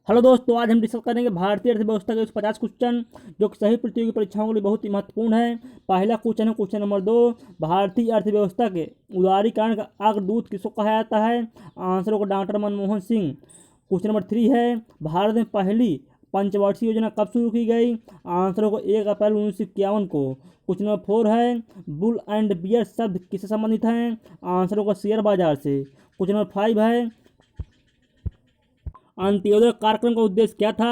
Hello दोस्तों, आज हम डिस्कस करेंगे भारतीय अर्थव्यवस्था के उस 50 क्वेश्चन जो कि सभी प्रतियोगी परीक्षाओं के लिए बहुत ही महत्वपूर्ण है। पहला क्वेश्चन है क्वेश्चन नंबर 2। भारतीय अर्थव्यवस्था के उदारीकरण का अग्रदूत किसको कहा जाता है? आंसर होगा doctor Manmohan Singh. Question number 3 है भारत में पहली पंचवर्षीय योजना कब शुरू की गई? आंसर होगा 1 अप्रैल 1951 को। क्वेश्चन नंबर 4 है बुल एंड बियर शब्द किससे संबंधित हैं? आंसर होगा शेयर बाजार से। क्वेश्चन नंबर 5 है अंत्योदय कार्यक्रम का उद्देश्य क्या था?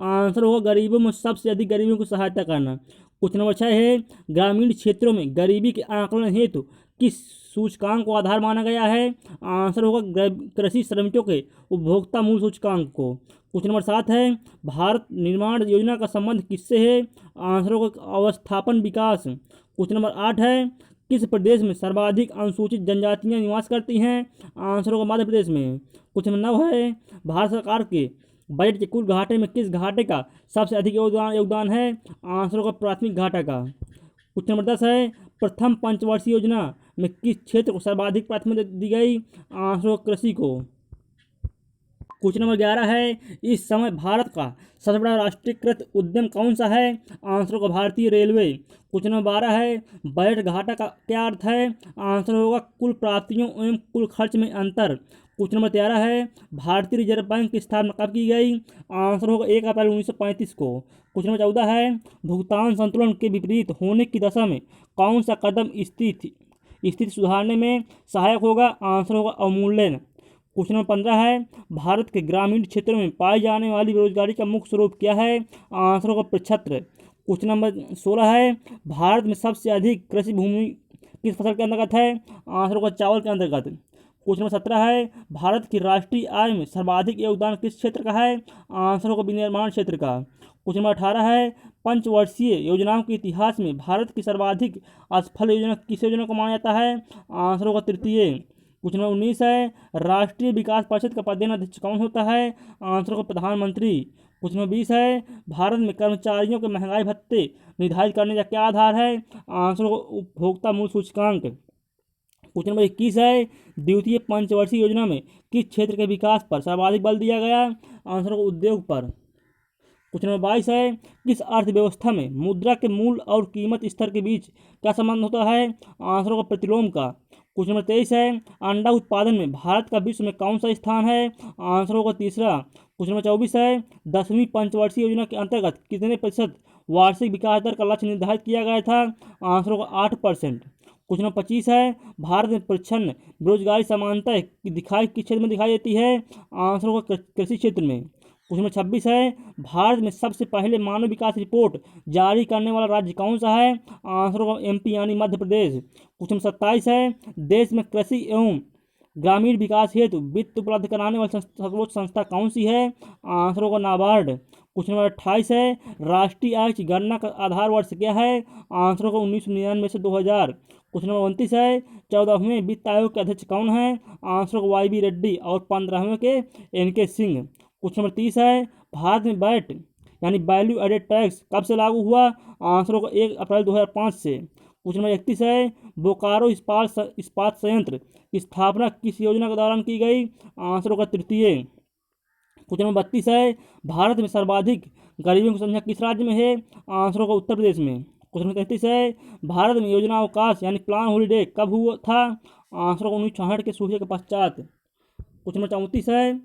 आंसर होगा गरीबों में सबसे अधिक गरीबों की सहायता करना। क्वेश्चन नंबर 6 है ग्रामीण क्षेत्रों में गरीबी के आकलन हेतु किस सूचकांक को आधार माना गया है? आंसर होगा कृषि श्रमिकों के उपभोक्ता मूल्य सूचकांक को। क्वेश्चन नंबर 7 है भारत निर्माण योजना का संबंध किससे है? आंसर होगा अवस्थापन विकास। क्वेश्चन नंबर 8 है किस प्रदेश में सर्वाधिक अनुसूचित जनजातियां निवास करती हैं? आंसर होगा मध्य प्रदेश में। क्वेश्चन नंबर 9 है भारत सरकार के बजट के कुल घाटे में किस घाटे का सबसे अधिक योगदान है? आंसर होगा प्राथमिक घाटा का। क्वेश्चन नंबर 10 है प्रथम पंचवर्षीय योजना में किस क्षेत्र को सर्वाधिक प्राथमिकता दी गई? आंसर होगा कृषि को। क्वेश्चन नंबर 11 है इस समय भारत का सबसे बड़ा राष्ट्रीयकृत उद्यम कौन सा है? आंसर होगा भारतीय रेलवे। क्वेश्चन नंबर 12 है बजट घाटा का क्या अर्थ है? आंसर होगा कुल प्राप्तियों एवं कुल खर्च में अंतर। क्वेश्चन नंबर 13 है भारतीय रिजर्व बैंक की स्थापना कब की गई? आंसर होगा 1 अप्रैल 1935 को। क्वेश्चन नंबर 14 है भुगतान संतुलन के विपरीत होने की दशा में कौन सा कदम स्थिति सुधारने में सहायक होगा? आंसर होगा अवमूल्यन। क्वेश्चन नंबर 15 है भारत के ग्रामीण क्षेत्रों में पाई जाने वाली बेरोजगारी का मुख्य स्रोत क्या है? आंसर होगा प्रक्षेत्र। क्वेश्चन नंबर 16 है भारत में सबसे अधिक कृषि भूमि किस फसल के अंतर्गत है? आंसर होगा चावल के अंतर्गत। क्वेश्चन नंबर 17 है भारत की राष्ट्रीय आय में सर्वाधिक योगदान किस क्षेत्र का है? आंसर होगा विनिर्माण क्षेत्र का। क्वेश्चन नंबर 18 है पंचवर्षीय योजनाओं के इतिहास में भारत की सर्वाधिक असफल योजना किस योजना को माना जाता है? आंसर होगा तृतीय। क्वेश्चन नंबर 19 है राष्ट्रीय विकास परिषद का प्रधान अध्यक्ष कौन होता है? आंसर होगा प्रधानमंत्री। क्वेश्चन नंबर 20 है भारत में कर्मचारियों के महंगाई भत्ते निर्धारित करने का क्या आधार है? आंसर होगा उपभोक्ता मूल्य सूचकांक। क्वेश्चन नंबर 21 है द्वितीय पंचवर्षीय योजना में किस क्षेत्र के विकास पर सर्वाधिक बल दिया गया? आंसर होगा उद्योग पर। क्वेश्चन नंबर 22 है किस अर्थव्यवस्था में मुद्रा के मूल्य और कीमत स्तर के बीच क्या संबंध होता है? आंसर होगा प्रतिलोम का। क्वेश्चन नंबर 23 है अंडा उत्पादन में भारत का विश्व में कौन सा स्थान है? आंसर होगा तीसरा। क्वेश्चन नंबर 24 है 10वीं पंचवर्षीय योजना के अंतर्गत कितने प्रतिशत वार्षिक विकास दर का लक्ष्य निर्धारित किया गया था? आंसर होगा 8%। क्वेश्चन नंबर 25 है भारत में प्रच्छन्न बेरोजगारी समानता दिखाई किस क्षेत्र में दिखाई देती है? आंसर होगा कृषि क्षेत्र में। क्वेश्चन नंबर 26 है भारत में सबसे पहले मानव विकास रिपोर्ट जारी करने वाला राज्य कौन सा है? आंसर होगा एमपी यानी मध्य प्रदेश। क्वेश्चन नंबर 27 है देश में कृषि एवं ग्रामीण विकास हेतु वित्त उपलब्ध कराने वाली सर्वोच्च संस्था कौन सी है? आंसर होगा नाबार्ड। क्वेश्चन नंबर 28 है राष्ट्रीय आय की गणना का आधार वर्ष क्या है? आंसर होगा 1999 से 2000। क्वेश्चन नंबर 29 है 14वें वित्त आयोग के अध्यक्ष कौन है? आंसर होगा वाई बी रेड्डी और 15वें के एन के सिंह। क्वेश्चन नंबर 30 है भारत में वैट यानी वैल्यू एडेड टैक्स कब से लागू हुआ? आंसर होगा 1 अप्रैल 2005 से। क्वेश्चन नंबर 31 है बोकारो इस्पात संयंत्र की स्थापना किस योजना के दौरान की गई? आंसर होगा तृतीय। क्वेश्चन नंबर 32 है भारत में सर्वाधिक गरीबों की संख्या किस राज्य में है? आंसर होगा उत्तर प्रदेश में। क्वेश्चन नंबर 33 है भारत में योजना अवकाश यानी प्लान हॉलीडे कब हुआ था? आंसर होगा 1966 के सूखे के पश्चात। क्वेश्चन नंबर 34 है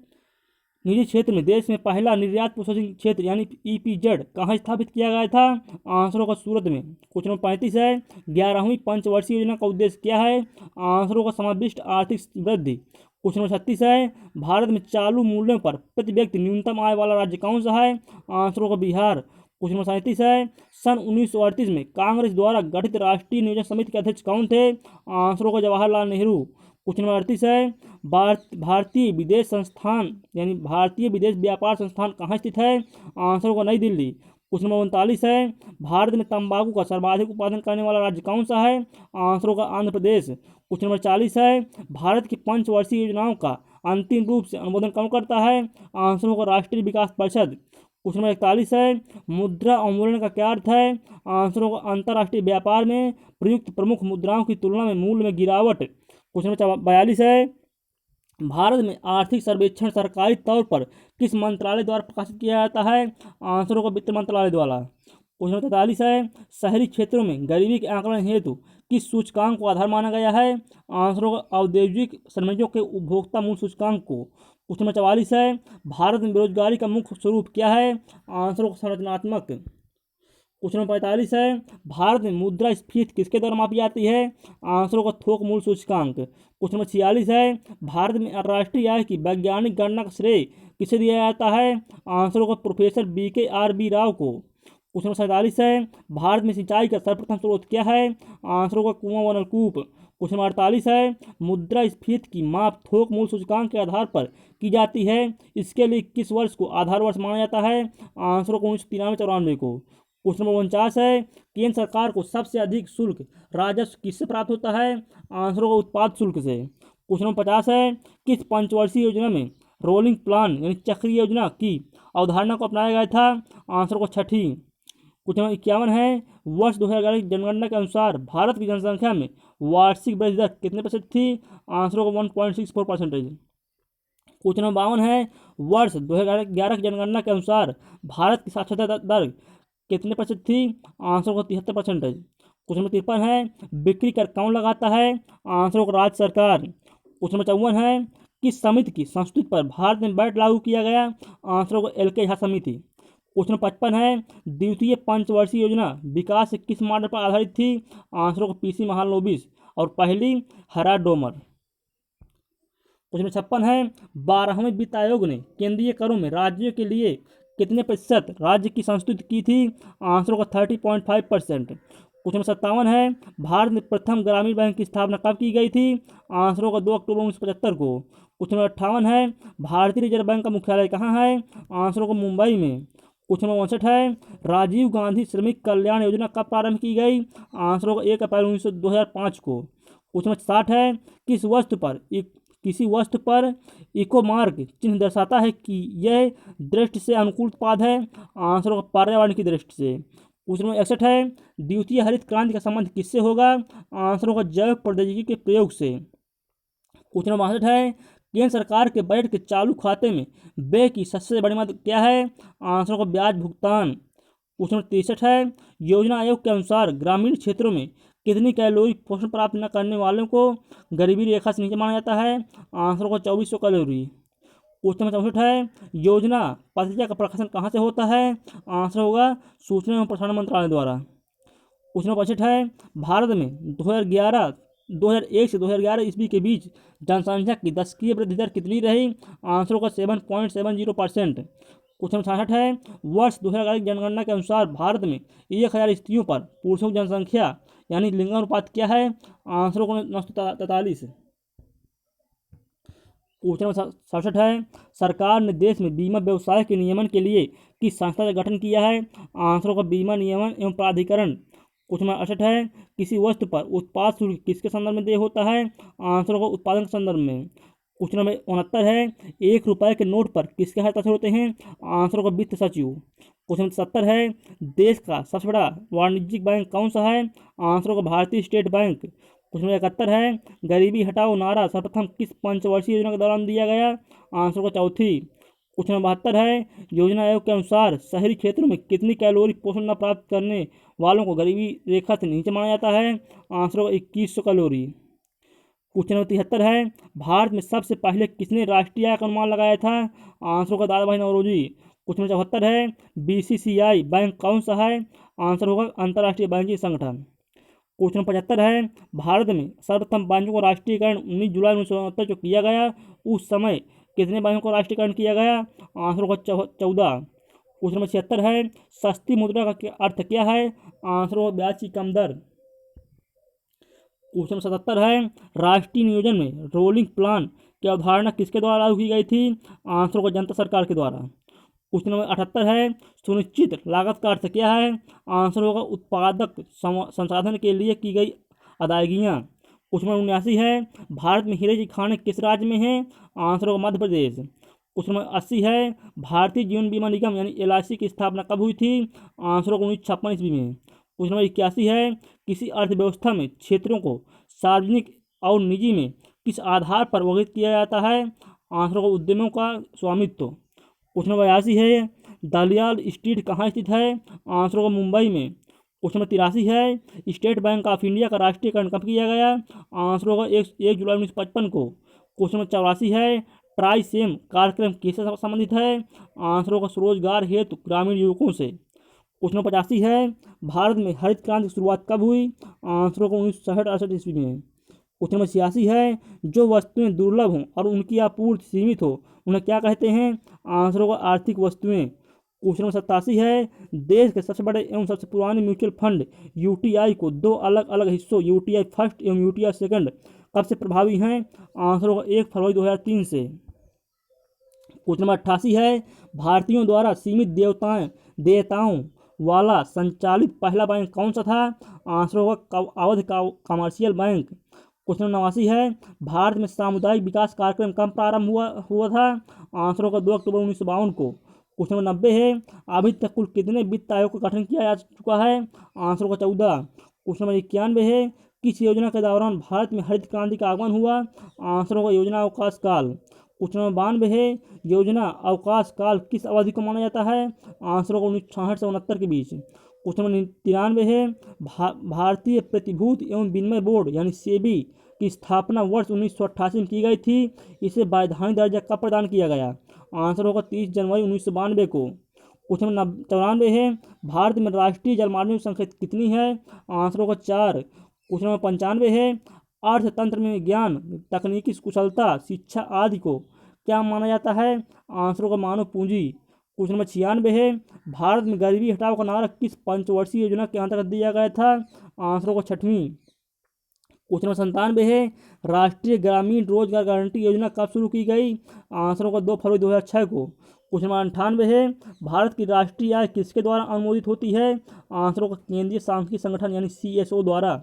निजी क्षेत्र में देश में पहला निर्यात प्रोसेसिंग क्षेत्र यानी ईपीजेड कहाँ स्थापित किया गया था? आंसर होगा सूरत में। क्वेश्चन नंबर 35 है 11वीं पंचवर्षीय योजना का उद्देश्य क्या है? आंसर होगा समाविष्ट आर्थिक वृद्धि। क्वेश्चन नंबर 36 है भारत में चालू मूल्यों पर प्रति व्यक्ति न्यूनतम आय वाला राज्य कौन सा है? आंसर होगा बिहार। क्वेश्चन नंबर 37 है सन 1938 में कांग्रेस द्वारा गठित राष्ट्रीय नियोजन समिति के अध्यक्ष कौन थे? आंसर होगा जवाहरलाल नेहरू। क्वेश्चन नंबर 38 है भारतीय विदेश संस्थान यानी भारतीय विदेश व्यापार संस्थान कहाँ स्थित है? आंसर होगा नई दिल्ली। क्वेश्चन नंबर 39 है भारत में तंबाकू का सर्वाधिक उत्पादन करने वाला राज्य कौन सा है? आंसर होगा आंध्र प्रदेश। क्वेश्चन नंबर 40 है भारत की पंचवर्षीय योजनाओं का अंतिम रूप से अनुमोदन कौन करता है? आंसर होगा राष्ट्रीय विकास परिषद। क्वेश्चन नंबर 41 है मुद्रा अवमूल्यन का क्या अर्थ है? आंसर होगा अंतर्राष्ट्रीय व्यापार में प्रयुक्त प्रमुख मुद्राओं की तुलना में मूल्य में गिरावट। क्वेश्चन नंबर 42 है भारत में आर्थिक सर्वेक्षण सरकारी तौर पर किस मंत्रालय द्वारा प्रकाशित किया जाता है? आंसर होगा वित्त मंत्रालय द्वारा। क्वेश्चन 43 है, शहरी क्षेत्रों में गरीबी के आंकलन हेतु किस सूचकांक को आधार माना गया है? आंसर होगा औद्योगिक श्रमिकों के उपभोक्ता मूल्य सूचकांक को। क्वेश्चन 44 है, भारत में बेरोजगारी का मुख्य स्वरूप क्या है? आंसर होगा संरचनात्मक। क्वेश्चन नंबर 45 है, भारत में मुद्रास्फीति किसके द्वारा मापी जाती है? आंसर होगा थोक मूल्य सूचकांक। क्वेश्चन नंबर 46 है, भारत में अंतर्राष्ट्रीय आय की वैज्ञानिक गणना का श्रेय किसे दिया जाता है? आंसर होगा प्रोफेसर BKRB राव को। क्वेश्चन नंबर 47 है, भारत में सिंचाई का सर्वप्रथम स्रोत क्या है? आंसर होगा कुआं व नलकूप। क्वेश्चन नंबर 48 है, मुद्रास्फीति की माप थोक मूल्य सूचकांक के आधार पर की जाती है, इसके लिए किस वर्ष को आधार वर्ष माना जाता है? आंसर होगा 1993-94 को। क्वेश्चन नंबर 49 है, केंद्र सरकार को सबसे अधिक शुल्क राजस्व किससे प्राप्त होता है? आंसर होगा उत्पाद शुल्क से। क्वेश्चन नंबर 50 है, किस पंचवर्षीय योजना में रोलिंग प्लान यानी चक्रीय योजना की अवधारणा को अपनाया गया था? आंसर होगा छठी। क्वेश्चन नंबर 51 है, वर्ष 2011 की जनगणना के अनुसार भारत की जनसंख्या में वार्षिक वृद्धि दर कितने प्रतिशत थी? आंसर होगा 1.64%। क्वेश्चन नंबर 52 है, वर्ष 2011 की जनगणना के अनुसार भारत की साक्षरता दर कितने प्रतिशत थी? आंसर होगा 73%। क्वेश्चन नंबर 53 है, बिक्री कर कौन लगाता है? आंसर होगा राज्य सरकार। क्वेश्चन नंबर 54 है, किस समिति की संस्तुति पर भारत में वैट लागू किया गया? आंसर होगा LK झा समिति। क्वेश्चन नंबर 55 है, द्वितीय पंचवर्षीय योजना विकास से किस मॉडल पर आधारित थी? आंसर होगा PC महालनोबिस और पहली हरा डोमर। क्वेश्चन नंबर 56 है, 12वें वित्त आयोग ने केंद्रीय करों में राज्यों के लिए कितने प्रतिशत राज्य की संस्तुति की थी? आंसर होगा 30.5%। क्वेश्चन नंबर 57 है, भारत में प्रथम ग्रामीण बैंक की स्थापना कब की गई थी? आंसर होगा 2 अक्टूबर 1975 को। क्वेश्चन नंबर 58 है, भारतीय रिजर्व बैंक का मुख्यालय कहाँ है? आंसर होगा मुंबई में। क्वेश्चन नंबर 59 है, राजीव गांधी श्रमिक कल्याण योजना कब प्रारंभ की गई? आंसर होगा 1 अप्रैल 2005 को। क्वेश्चन नंबर 60 है, किसी वस्तु पर इको मार्क चिन्ह दर्शाता है कि यह दृष्टि से अनुकूल उत्पाद है? आंसर होगा पर्यावरण की दृष्टि से। क्वेश्चन नंबर 61 है, द्वितीय हरित क्रांति का संबंध किससे होगा? आंसर होगा जैव प्रौद्योगिकी के प्रयोग से। क्वेश्चन नंबर 62 है, केंद्र सरकार के बजट के चालू खाते में व्यय की सबसे बड़ी मात्रा क्या है? आंसर होगा ब्याज भुगतान। क्वेश्चन नंबर 63 है, योजना आयोग के अनुसार ग्रामीण क्षेत्रों में कितनी कैलोरी पोषण प्राप्त न करने वालों को गरीबी रेखा से नीचे माना जाता है? आंसर होगा 2400 कैलोरी। क्वेश्चन नंबर 64 है, योजना पत्रिका का प्रकाशन कहाँ से होता है? आंसर होगा सूचना एवं प्रसारण मंत्रालय द्वारा। क्वेश्चन नंबर 65 है, भारत में 2001 से 2011 ईस्वी के बीच जनसंख्या की दशकीय वृद्धि दर कितनी रही? आंसर होगा 7.70%। क्वेश्चन नंबर 66 है, वर्ष 2011 की जनगणना के अनुसार भारत में 1000 स्त्रियों पर पुरुषों की जनसंख्या यानी लिंगानुपात क्या है? आंसर होगा 943। क्वेश्चन नंबर 67 है, सरकार ने देश में बीमा व्यवसाय के नियमन के लिए किस संस्था का गठन किया है? आंसर होगा बीमा नियमन एवं प्राधिकरण। क्वेश्चन नंबर 68 है, किसी वस्तु पर उत्पाद शुल्क किसके संदर्भ में देय होता है? आंसर होगा उत्पादन के संदर्भ में। क्वेश्चन नंबर 69 है, 1 रुपये के नोट पर किसके हस्ताक्षर होते हैं? आंसर होगा वित्त सचिव। क्वेश्चन नंबर 70 है, देश का सबसे बड़ा वाणिज्यिक बैंक कौन सा है? आंसर होगा भारतीय स्टेट बैंक। क्वेश्चन नंबर 71 है, गरीबी हटाओ नारा सर्वप्रथम किस पंचवर्षीय योजना के दौरान दिया गया? आंसर होगा चौथी। क्वेश्चन नंबर 72 है, योजना आयोग के अनुसार शहरी क्षेत्रों में कितनी कैलोरी पोषण न प्राप्त करने वालों को गरीबी रेखा से नीचे माना जाता है? आंसर होगा 2100 कैलोरी। क्वेश्चन नंबर 73 है, भारत में सबसे पहले किसने राष्ट्रीय आय का अनुमान लगाया था? आंसर होगा दादा भाई नौरोजी। क्वेश्चन नंबर 74 है, BCCI बैंक कौन सा है? आंसर होगा अंतर्राष्ट्रीय बैंकिंग संगठन। क्वेश्चन नंबर 75 है, भारत में सर्वप्रथम बैंकों का राष्ट्रीयकरण 19 जुलाई 1969 को किया गया, उस समय कितने बैंकों का राष्ट्रीयकरण किया गया? आंसर होगा 14। क्वेश्चन नंबर 76 है, सस्ती मुद्रा का अर्थ क्या है? आंसर होगा ब्याज की कम दर। क्वेश्चन 77 है, राष्ट्रीय नियोजन में रोलिंग प्लान की अवधारणा किसके द्वारा लागू की गई थी? आंसर होगा जनता सरकार के द्वारा। क्वेश्चन नंबर 78 है, सुनिश्चित लागत का अर्थ क्या है? आंसर होगा उत्पादक संसाधन के लिए की गई अदायगियाँ। क्वेश्चन नंबर 79 है, भारत में हीरे की खानें किस राज्य में हैं? आंसर होगा मध्य प्रदेश। क्वेश्चन नंबर 80 है, भारतीय जीवन बीमा निगम यानी LIC की स्थापना कब हुई थी? आंसर होगा 1956 ईस्वी में। क्वेश्चन नंबर 81 है, किसी अर्थव्यवस्था में क्षेत्रों को सार्वजनिक और निजी में किस आधार पर वर्गीकृत किया जाता है? आंसर होगा उद्यमों का स्वामित्व। क्वेश्चन नंबर 82 है, दलियाल स्ट्रीट कहाँ स्थित है? आंसर होगा मुंबई में। क्वेश्चन नंबर 83 है, स्टेट बैंक ऑफ इंडिया का राष्ट्रीयकरण कब किया गया? आंसर होगा 1 जुलाई 1955 को। क्वेश्चन नंबर 84 है, ट्राइसेम कार्यक्रम किससे संबंधित है? आंसर होगा स्वरोजगार हेतु ग्रामीण युवकों से। क्वेश्चन नंबर 85 है, भारत में हरित क्रांति की शुरुआत कब हुई? आंसर होगा 1967 ईस्वी में। क्वेश्चन नंबर 86 है, जो वस्तुएं दुर्लभ हों और उनकी आपूर्ति सीमित हो उन्हें क्या कहते हैं? आंसर होगा आर्थिक वस्तुएं। क्वेश्चन नंबर 87 है, देश के सबसे बड़े एवं सबसे पुराने म्यूचुअल फंड यूटीआई को दो अलग अलग हिस्सों यूटीआई फर्स्ट एवं यूटीआई सेकंड कब से प्रभावी हैं? आंसर होगा 1 फरवरी 2003 से। क्वेश्चन नंबर 88 है, भारतीयों द्वारा सीमित देयताओं वाला संचालित पहला बैंक कौन सा था? आंसर होगा Awadh commercial bank. Question number 89 है, भारत में सामुदायिक विकास कार्यक्रम कब प्रारंभ हुआ था? आंसर होगा 2 अक्टूबर 1952 को। क्वेश्चन नंबर 90 है, अभी तक कुल कितने वित्त आयोग का गठन किया जा चुका है? आंसर होगा 14। क्वेश्चन नंबर 91 है, किस योजना के दौरान भारत में हरित क्रांति का आगमन हुआ? आंसर होगा योजना अवकाश काल। क्वेश्चन नंबर 92 है, योजना अवकाश काल किस अवधि को माना जाता है? आंसर होगा 1966 से 69 के बीच। क्वेश्चन नंबर 93 है, भारतीय प्रतिभूति एवं विनिमय बोर्ड यानी सेबी की स्थापना वर्ष 1988 में की गई थी। इसे वैधानिक दर्जा कब प्रदान किया गया? आंसर होगा 30 जनवरी 1992 को। क्वेश्चन नंबर 94 है, भारत में राष्ट्रीय जलमार्गों की संख्या कितनी है? आंसर होगा 4। क्वेश्चन नंबर 95 है, अर्थतंत्र में विज्ञान, तकनीकी कुशलता, शिक्षा आदि को क्या माना जाता है? आंसर होगा मानव पूंजी। क्वेश्चन नंबर 96 है, भारत में गरीबी हटाओ का नारा किस पंचवर्षीय योजना के अंतर्गत दिया गया था? आंसर होगा 6वीं। क्वेश्चन नंबर 97 है, राष्ट्रीय ग्रामीण रोजगार गारंटी योजना कब शुरू की गई? आंसर होगा 2 फरवरी 2006 को। क्वेश्चन नंबर 98 है, भारत की राष्ट्रीय आय किसके द्वारा अनुमोदित होती है? आंसर होगा केंद्रीय सांख्यिकी संगठन यानी CSO द्वारा।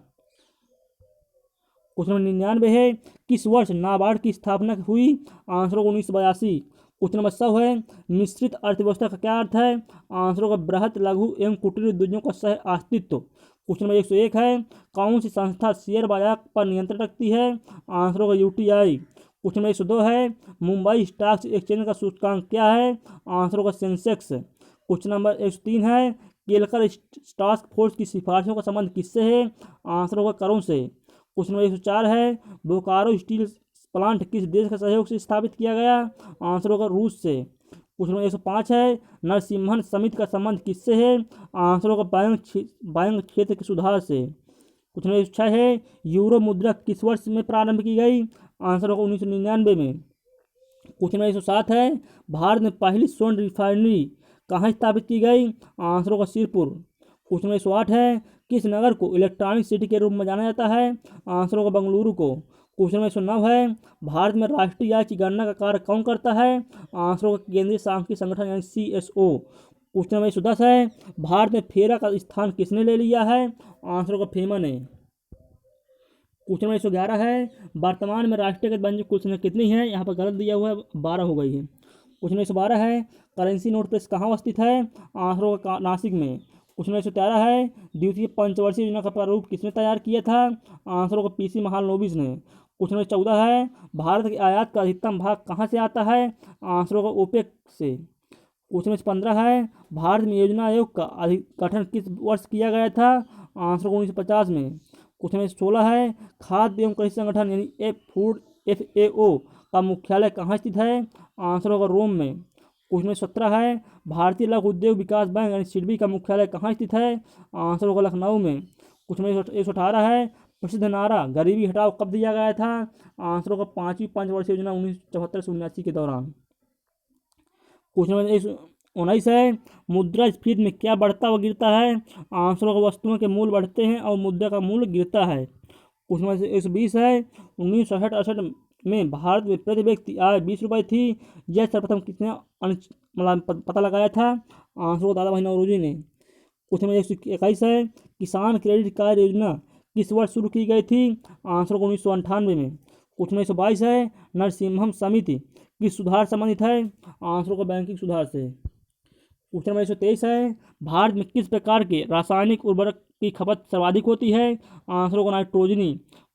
क्वेश्चन नंबर 99 है, किस वर्ष नाबार्ड की स्थापना हुई? आंसर होगा 1982। क्वेश्चन नंबर 100 है, मिश्रित अर्थव्यवस्था का क्या अर्थ है? आंसर होगा बृहत लघु एवं कुटीर उद्योगों का सह अस्तित्व। क्वेश्चन नंबर 101 है, कौन सी संस्था शेयर बाजार पर नियंत्रण रखती है? आंसर होगा यूटीआई। क्वेश्चन नंबर 102 है, मुंबई स्टॉक एक्सचेंज का सूचकांक क्या है? आंसर होगा सेंसेक्स। क्वेश्चन नंबर 103 है, केलकर टास्क फोर्स की सिफारिशों का संबंध किससे है? आंसर होगा करों से। क्वेश्चन नंबर 104 है, बोकारो स्टील प्लांट किस देश के सहयोग से स्थापित किया गया? आंसर होगा रूस से। क्वेश्चन नंबर 105 है, नरसिम्हन समिति का संबंध किससे है? आंसर होगा बैंक क्षेत्र के सुधार से। क्वेश्चन नंबर 106 है, यूरो मुद्रा किस वर्ष में प्रारंभ की गई? आंसर होगा 1999 में। क्वेश्चन नंबर 107 है, भारत में पहली स्वर्ण रिफाइनरी कहाँ स्थापित की गई? आंसर होगा सिरपुर। क्वेश्चन नंबर 108 है, किस नगर को इलेक्ट्रॉनिक सिटी के रूप में जाना जाता है? आंसर होगा बेंगलुरु को। क्वेश्चन नंबर 109 है, भारत में राष्ट्रीय आय की गणना का कार्य कौन करता है? आंसर होगा केंद्रीय सांख्यिकी संगठन यानी CSO। क्वेश्चन नंबर 110 है, भारत में फेरा का स्थान किसने ले लिया है? आंसर होगा फेमा ने। क्वेश्चन नंबर 111 है, वर्तमान में राष्ट्रीयकृत बैंकों की कुल संख्या कितनी है? यहाँ पर गलत दिया हुआ है, 12 हो गई है। क्वेश्चन नंबर 112 है, करेंसी नोट प्रेस कहाँ स्थित है? आंसर होगा नासिक में। क्वेश्चन नंबर 113 है, द्वितीय पंचवर्षीय योजना का प्रारूप किसने तैयार किया था? आंसर होगा PC महालनोबिस ने। क्वेश्चन नंबर 14 है, भारत की आयात का अधिकतम भाग कहाँ से आता है? आंसर होगा ओपेक से। क्वेश्चन नंबर 15 है, भारत में योजना आयोग का गठन किस वर्ष किया गया था? आंसर होगा 1950 में। क्वेश्चन नंबर 16 है, खाद्य एवं कृषि संगठन यानी फूड FAO का मुख्यालय कहाँ स्थित है? आंसर होगा रोम में। क्वेश्चन नंबर 17 है, भारतीय लघु उद्योग विकास बैंक यानी SIDBI का मुख्यालय कहाँ स्थित है? आंसर होगा लखनऊ में। क्वेश्चन नंबर 118 है, प्रसिद्ध नारा गरीबी हटाओ कब दिया गया था? आंसर होगा 5वीं पंचवर्षीय योजना 1974 से 79 के दौरान। क्वेश्चन नंबर 19 है, मुद्रास्फीति में क्या बढ़ता व गिरता है? आंसर होगा वस्तुओं के मूल्य बढ़ते हैं और मुद्रा का मूल्य गिरता है। क्वेश्चन नंबर 120 है, 1967 में भारत में प्रति व्यक्ति आय 20 रुपये थी। यह सर्वप्रथम किसने पता लगाया था? आंसर होगा दादा भाई नौरोजी ने। क्वेश्चन नंबर 121 है, किसान क्रेडिट कार्ड योजना किस वर्ष शुरू की गई थी? आंसर होगा 1998 में। क्वेश्चन नंबर 122 है, नरसिम्हम समिति किस सुधार संबंधित है? आंसर होगा बैंकिंग सुधार से। क्वेश्चन नंबर 123 है, भारत में किस प्रकार के रासायनिक उर्वरक की खपत सर्वाधिक होती है? आंसर होगा नाइट्रोजनी।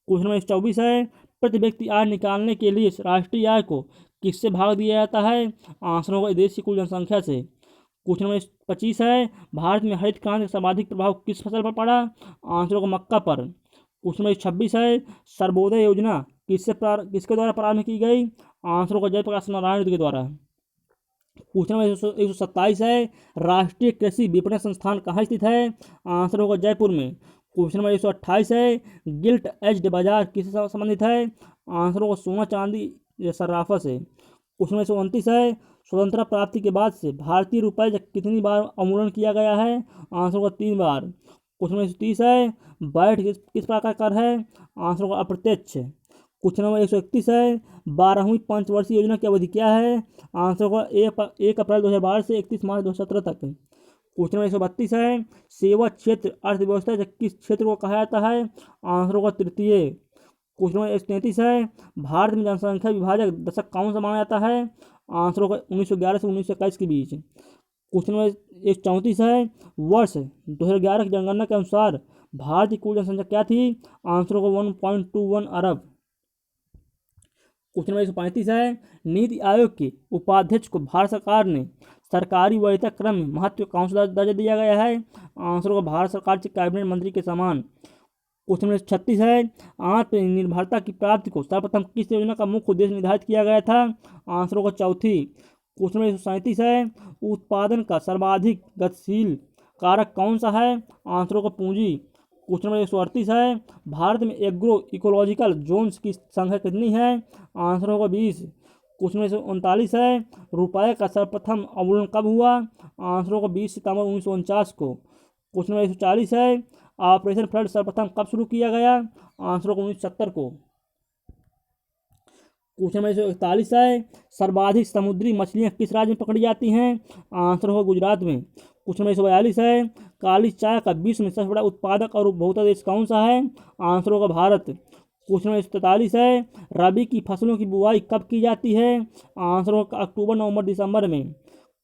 क्वेश्चन नंबर 124 है, प्रति व्यक्ति आय निकालने के लिए राष्ट्रीय आय को किससे भाग दिया जाता है? आंसर होगा देश की कुल जनसंख्या से। क्वेश्चन नंबर 25 है, भारत में हरित क्रांति का सर्वाधिक प्रभाव किस फसल पर पड़ा? आंसर होगा मक्का पर। क्वेश्चन नंबर 26 है, सर्वोदय योजना किसके द्वारा प्रारंभ की गई? आंसर होगा जयप्रकाश नारायण के द्वारा। क्वेश्चन नंबर 127 है, राष्ट्रीय कृषि विपणन संस्थान कहाँ स्थित है? आंसर होगा जयपुर में। क्वेश्चन नंबर 128 है, गिल्ट एज्ड बाजार किससे संबंधित है? आंसर होगा सोना चांदी या सर्राफा से। क्वेश्चन नंबर 129 है, स्वतंत्रता प्राप्ति के बाद से भारतीय रुपये का कितनी बार अवमूल्यन किया गया है? आंसर होगा 3 बार। क्वेश्चन नंबर 130 है, वैट किस प्रकार का कर है? आंसर होगा अप्रत्यक्ष। क्वेश्चन नंबर 131 है, 12वीं पंचवर्षीय योजना की अवधि क्या है? आंसर होगा 1 अप्रैल 2012 से 31 मार्च 2017 तक। क्वेश्चन नंबर 132 है, सेवा क्षेत्र अर्थव्यवस्था किस क्षेत्र को कहा जाता है? आंसर होगा तृतीय। क्वेश्चन नंबर 133 है, भारत में जनसंख्या विभाजक दशक कौन सा माना जाता है? आंसर होगा 1911 से 1921 के बीच। क्वेश्चन नंबर 134 है, वर्ष 2011 की जनगणना के अनुसार भारत की कुल जनसंख्या क्या थी? आंसर होगा 1.21 अरब। क्वेश्चन नंबर 135 है, नीति आयोग के उपाध्यक्ष को भारत सरकार ने सरकारी वरीयता क्रम में महत्व कौन सा दर्जा दिया गया है? आंसर होगा भारत सरकार के कैबिनेट मंत्री के समान। क्वेश्चन नंबर 36 है, आत्मनिर्भरता की प्राप्ति को सर्वप्रथम किस योजना का मुख्य उद्देश्य निर्धारित किया गया था? आंसर होगा चौथी। क्वेश्चन नंबर 137 है, उत्पादन का सर्वाधिक गतिशील कारक कौन सा है? आंसर होगा पूंजी। क्वेश्चन नंबर 138 है, भारत में एग्रो इकोलॉजिकल जोन्स की संख्या कितनी है? आंसर होगा 20। क्वेश्चन नंबर 139 है, रुपये का सर्वप्रथम अवमूल्यन कब हुआ? आंसर होगा 20 सितंबर 1949 को। क्वेश्चन नंबर 140 है, ऑपरेशन फ्लड सर्वप्रथम कब शुरू किया गया? आंसर होगा 1970 को। क्वेश्चन नंबर 141 है, सर्वाधिक समुद्री मछलियाँ किस राज्य में पकड़ी जाती हैं? आंसर होगा गुजरात में। क्वेश्चन नंबर 142 है, काली चाय का विश्व में सबसे बड़ा उत्पादक और उपभोक्ता देश कौन सा है? आंसर होगा भारत। क्वेश्चन नंबर 143 है, रबी की फसलों की बुआई कब की जाती है? आंसर होगा अक्टूबर, नवंबर, दिसंबर में।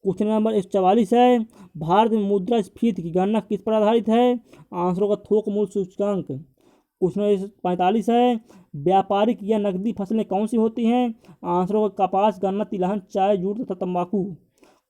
क्वेश्चन नंबर 144 है, भारत में मुद्रास्फीति की गणना किस पर आधारित है? आंसर होगा थोक मूल्य सूचकांक। क्वेश्चन नंबर 45 है, व्यापारिक या नकदी फसलें कौन सी होती हैं? आंसर होगा कपास, गन्ना, तिलहन, चाय, जूट तथा तंबाकू।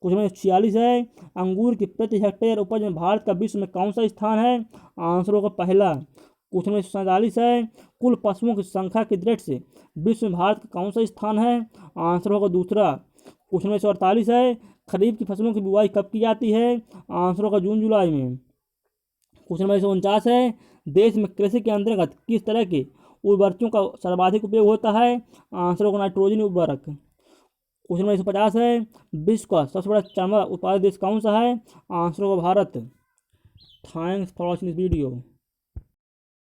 क्वेश्चन नंबर 46 है, अंगूर की प्रति हेक्टेयर उपज में भारत का विश्व में कौन सा स्थान है? आंसर होगा पहला। क्वेश्चन नंबर 47 है, कुल पशुओं की संख्या की दृष्टि से विश्व में भारत का कौन सा स्थान है? आंसर होगा दूसरा। क्वेश्चन नंबर 48 है, खरीफ की फसलों की बुआई कब की जाती है? आंसर होगा जून जुलाई में। क्वेश्चन नंबर 149 है, देश में कृषि के अंतर्गत किस तरह के उर्वरकों का सर्वाधिक उपयोग होता है? आंसर होगा नाइट्रोजन उर्वरक। क्वेश्चन नंबर 150 है, विश्व का सबसे बड़ा चमड़ा उत्पादक देश कौन सा है? आंसर होगा Bharat. Thanks for watching this video.